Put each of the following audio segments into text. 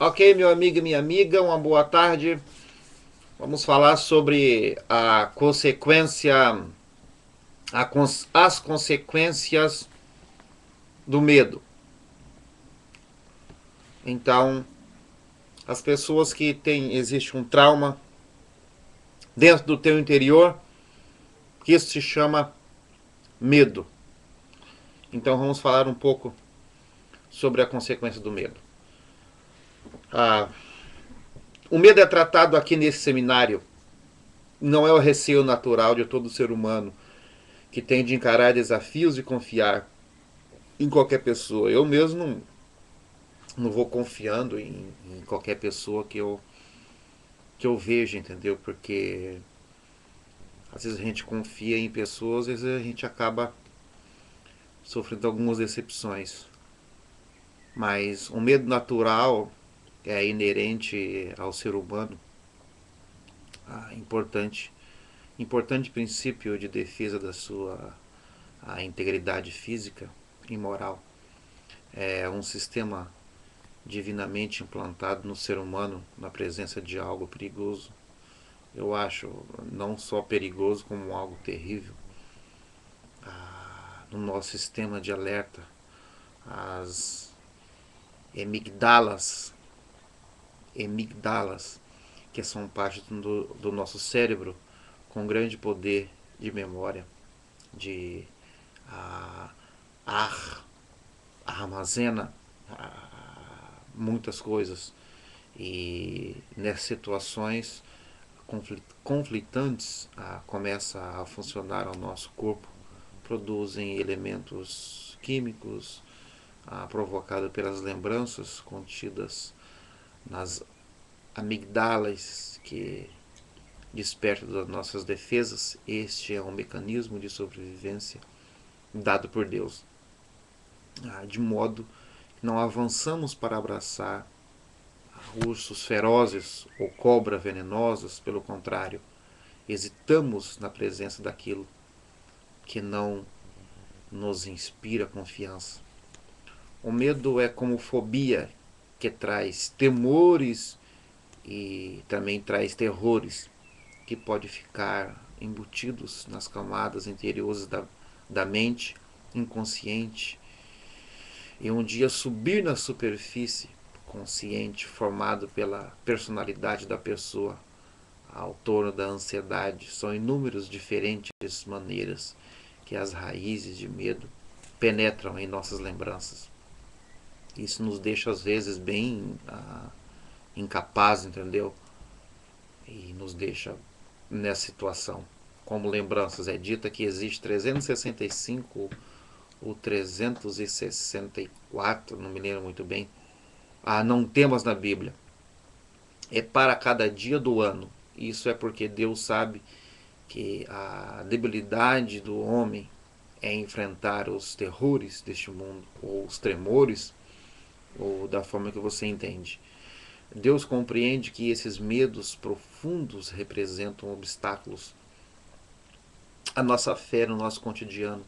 Ok, meu amigo e minha amiga, uma boa tarde. Vamos falar sobre a consequência, as consequências do medo. Então, as pessoas que têm, existe um trauma dentro do teu interior, que isso se chama medo. Então, vamos falar um pouco sobre a consequência do medo. Ah, o medo é tratado aqui nesse seminário. Não é o receio natural de todo ser humano que tem de encarar desafios e confiar em qualquer pessoa. Eu mesmo não vou confiando em qualquer pessoa que eu vejo, entendeu? Porque às vezes a gente confia em pessoas, às vezes a gente acaba sofrendo algumas decepções. Mas o medo natural é inerente ao ser humano. Importante, importante princípio de defesa da sua a integridade física e moral. É um sistema divinamente implantado no ser humano na presença de algo perigoso. Eu acho não só perigoso como algo terrível. No nosso sistema de alerta, as amigdalas, amigdalas que são parte do nosso cérebro com grande poder de memória, de ah, ar, armazena muitas coisas. E nessas situações conflitantes começa a funcionar ao nosso corpo, produzem elementos químicos provocados pelas lembranças contidas nas amigdalas que despertam das nossas defesas. Este é um mecanismo de sobrevivência dado por Deus, de modo que não avançamos para abraçar ursos ferozes ou cobras venenosas, pelo contrário, hesitamos na presença daquilo que não nos inspira confiança. O medo é como fobia, que traz temores e também traz terrores, que pode ficar embutidos nas camadas interiores da mente inconsciente e um dia subir na superfície consciente formado pela personalidade da pessoa ao torno da ansiedade. São inúmeras diferentes maneiras que as raízes de medo penetram em nossas lembranças. Isso nos deixa às vezes bem incapazes, entendeu? E nos deixa nessa situação. Como lembranças, é dita que existe 365 ou 364, não me lembro muito bem, não temas na Bíblia. É para cada dia do ano. Isso é porque Deus sabe que a debilidade do homem é enfrentar os terrores deste mundo, ou os tremores, ou da forma que você entende. Deus compreende que esses medos profundos representam obstáculos à nossa fé no nosso cotidiano.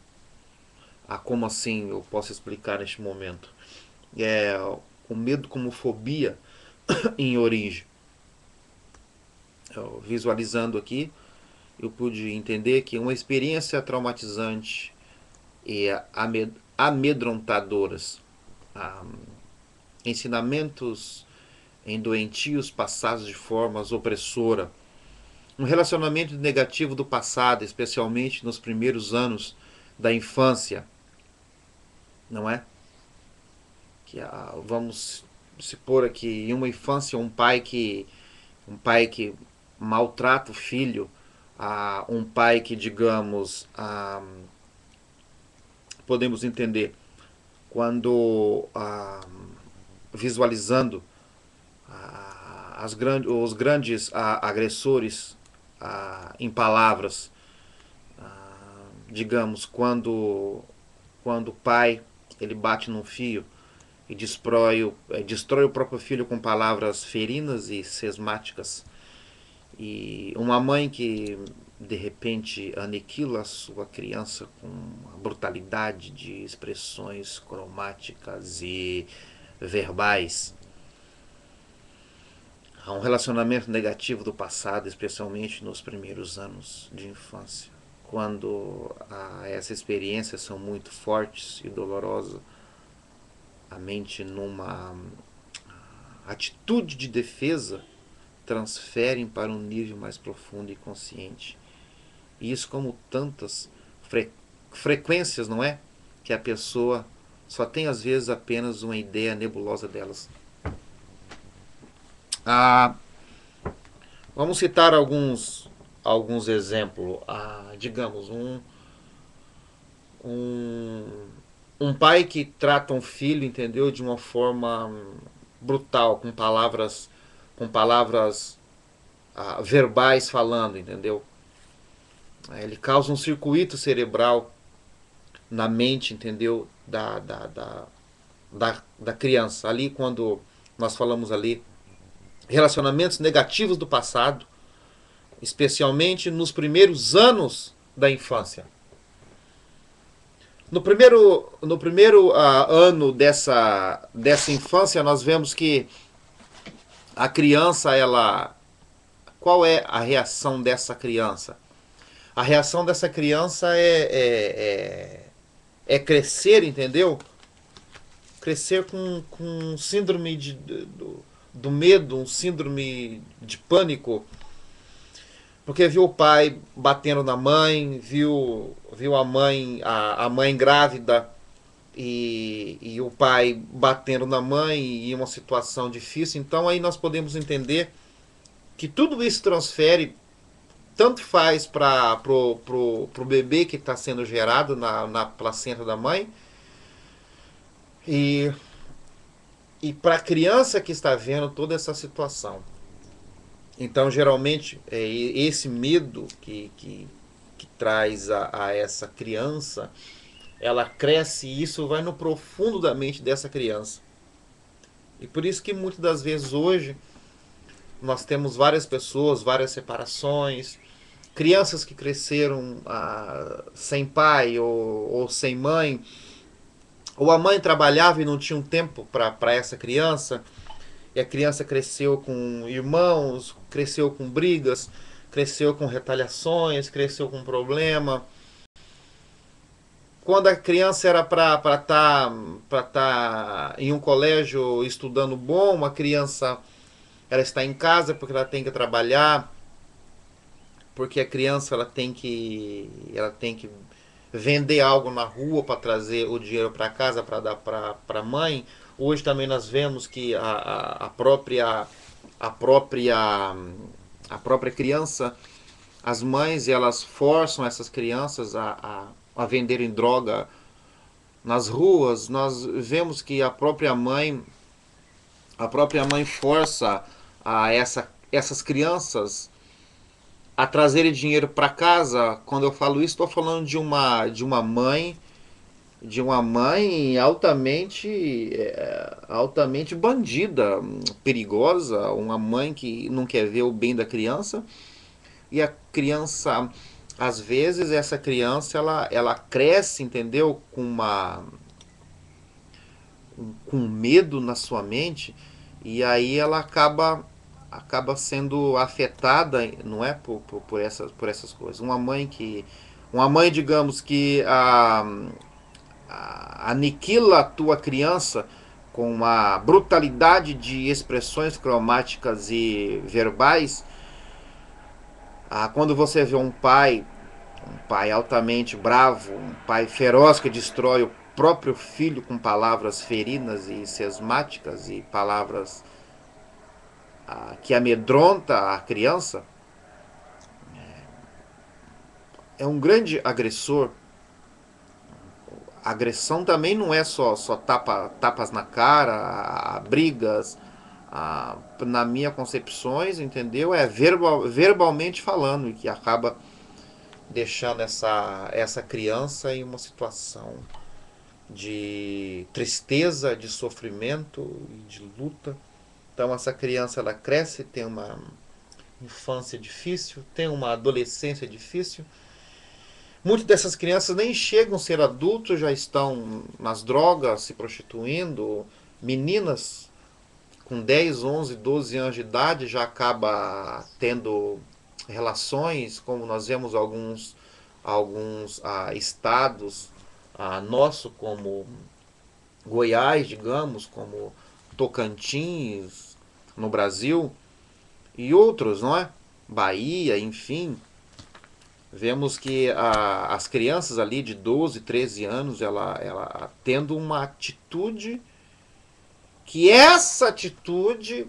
Como assim eu posso explicar neste momento? É o medo como fobia em origem. Visualizando aqui, eu pude entender que uma experiência traumatizante e amedrontadoras, ah, ensinamentos em doentios passados de formas opressora, um relacionamento negativo do passado, especialmente nos primeiros anos da infância, não é? Que vamos se pôr aqui em uma infância um pai que maltrata o filho, um pai que digamos podemos entender quando visualizando os grandes agressores em palavras, digamos quando o pai ele bate num fio e destrói o próprio filho com palavras ferinas e sesmáticas. E uma mãe que de repente aniquila a sua criança com uma brutalidade de expressões cromáticas e verbais. Há um relacionamento negativo do passado, especialmente nos primeiros anos de infância, quando essas experiências são muito fortes e dolorosas, a mente, numa atitude de defesa, transferem para um nível mais profundo e consciente. E isso, como tantas frequências, não é? Que a pessoa só tem às vezes apenas uma ideia nebulosa delas. Ah, vamos citar alguns exemplos. Digamos, um, um pai que trata um filho, entendeu, de uma forma brutal, com palavras verbais falando, entendeu? Ele causa um circuito cerebral na mente, entendeu, da criança. Ali, quando nós falamos ali, relacionamentos negativos do passado, especialmente nos primeiros anos da infância. No primeiro ano dessa infância, nós vemos que a criança, qual é a reação dessa criança? A reação dessa criança é crescer, entendeu? Crescer com síndrome do medo, um síndrome de pânico, porque viu o pai batendo na mãe, viu a mãe grávida e o pai batendo na mãe em uma situação difícil. Então aí nós podemos entender que tudo isso transfere, tanto faz para pro bebê que está sendo gerado na placenta da mãe, e, e para a criança que está vendo toda essa situação. Então, geralmente, é esse medo que traz a essa criança, ela cresce e isso vai no profundo da mente dessa criança. E por isso que muitas das vezes hoje nós temos várias pessoas, várias separações, crianças que cresceram sem pai ou sem mãe, ou a mãe trabalhava e não tinha um tempo para essa criança, e a criança cresceu com irmãos, cresceu com brigas, cresceu com retaliações, cresceu com problema. Quando a criança era para tá em um colégio estudando bom, a criança ela está em casa porque ela tem que trabalhar, porque a criança ela tem que vender algo na rua para trazer o dinheiro para casa para dar para a mãe. Hoje também nós vemos que a própria a própria criança, as mães elas forçam essas crianças a venderem droga nas ruas. Nós vemos que a própria mãe força essas crianças a trazerem dinheiro para casa. Quando eu falo isso, estou falando de uma mãe altamente bandida, perigosa, uma mãe que não quer ver o bem da criança. E a criança, às vezes essa criança ela cresce, entendeu, com medo na sua mente, e aí ela acaba sendo afetada, não é, por essas coisas. Uma mãe, digamos, que aniquila a tua criança com uma brutalidade de expressões cromáticas e verbais. Quando você vê um pai altamente bravo, um pai feroz que destrói o próprio filho com palavras ferinas e sesmáticas e palavras que amedronta a criança, é um grande agressor. A agressão também não é só tapas na cara, brigas. Na minha concepções, entendeu? É verbalmente falando, e que acaba deixando essa criança em uma situação de tristeza, de sofrimento e de luta. Então essa criança ela cresce, tem uma infância difícil, tem uma adolescência difícil. Muitas dessas crianças nem chegam a ser adultos, já estão nas drogas, se prostituindo. Meninas com 10, 11, 12 anos de idade já acaba tendo relações, como nós vemos alguns estados, nosso como Goiás, digamos, como Tocantins, no Brasil, e outros, não é? Bahia, enfim. Vemos que as crianças ali de 12, 13 anos, ela tendo uma atitude, que essa atitude,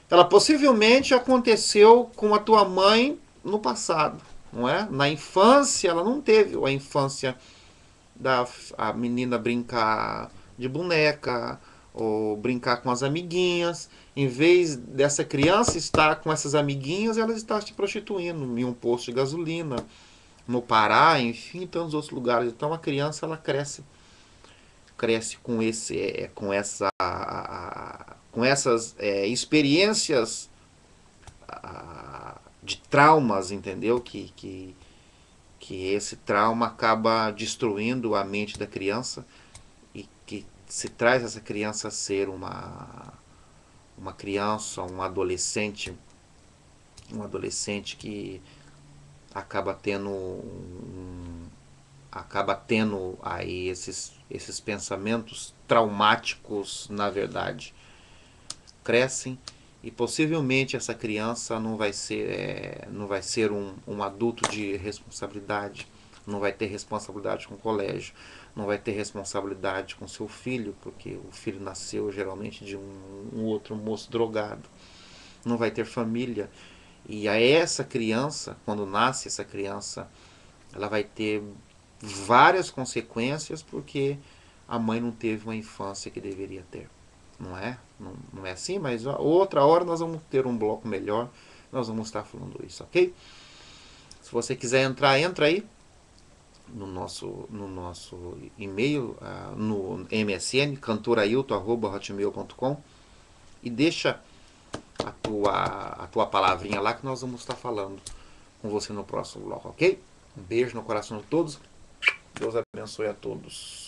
ela possivelmente aconteceu com a tua mãe no passado, não é? Na infância, ela não teve a infância da a menina brincar de boneca ou brincar com as amiguinhas. Em vez dessa criança estar com essas amiguinhas, ela está se prostituindo em um posto de gasolina, no Pará, enfim, em tantos outros lugares. Então a criança ela cresce com com essas experiências de traumas, entendeu? Que esse trauma acaba destruindo a mente da criança e que se traz essa criança a ser uma criança, um adolescente que acaba tendo aí esses pensamentos traumáticos, na verdade. Crescem e possivelmente essa criança não vai ser um adulto de responsabilidade, não vai ter responsabilidade com o colégio, não vai ter responsabilidade com seu filho, porque o filho nasceu geralmente de um outro moço drogado, não vai ter família. E a essa criança, quando nasce essa criança, ela vai ter várias consequências porque a mãe não teve uma infância que deveria ter. Não é? Não é assim, mas outra hora nós vamos ter um bloco melhor, nós vamos estar falando isso, ok? Se você quiser entrar, entra aí no nosso e-mail, no MSN, cantorailton@hotmail.com, e deixa a tua palavrinha lá que nós vamos estar falando com você no próximo bloco, ok? Um beijo no coração de todos. Deus abençoe a todos.